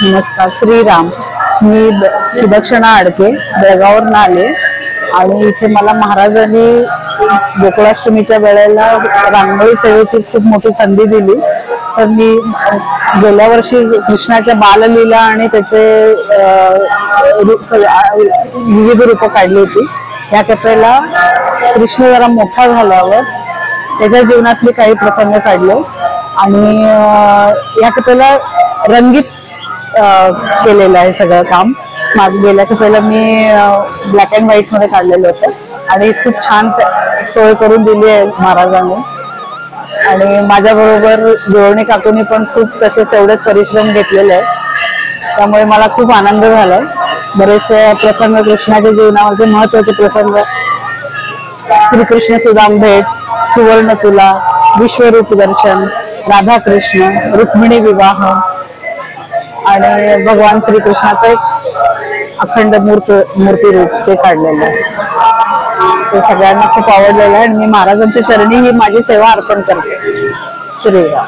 नमस्कार. श्रीराम. मी सुदक्षिणा अडके बेळगाववरून आले आणि इथे मला महाराजांनी गोकुळाष्टमीच्या वेळेला रांगोळी सेवेची खूप मोठी संधी दिली. तर मी गेल्या वर्षी कृष्णाच्या बाललीला आणि त्याचे विविध रूप काढली होती. या कथेला कृष्ण जरा मोठा झाल्यावर त्याच्या जीवनातले काही प्रसंग काढले आणि या कथेला रंगीत केलेलं आहे सगळं काम. गेल्या कथेला मी ब्लॅक अँड व्हाईट मध्ये काढलेलं होतं आणि खूप छान सोय करून दिली आहे महाराजांनी. आणि माझ्या बरोबर जोडणी काकूनी पण खूप तसेच तेवढेच परिश्रम घेतलेले आहेत. त्यामुळे मला खूप आनंद झालाय. बरेचसे प्रसंग कृष्णाच्या जीवनामध्ये महत्वाचे प्रसंग, श्रीकृष्ण सुदाम भेट, सुवर्ण तुला, विश्वरूप दर्शन, राधाकृष्ण, रुक्मिणी विवाह आणि भगवान श्रीकृष्णाचं एक अखंड मूर्ती रूप ते काढलेलं आहे. ते सगळ्यांना खूप आवडलेलं आहे आणि मी महाराजांच्या चरणी ही माझी सेवा अर्पण करते. श्रीराम.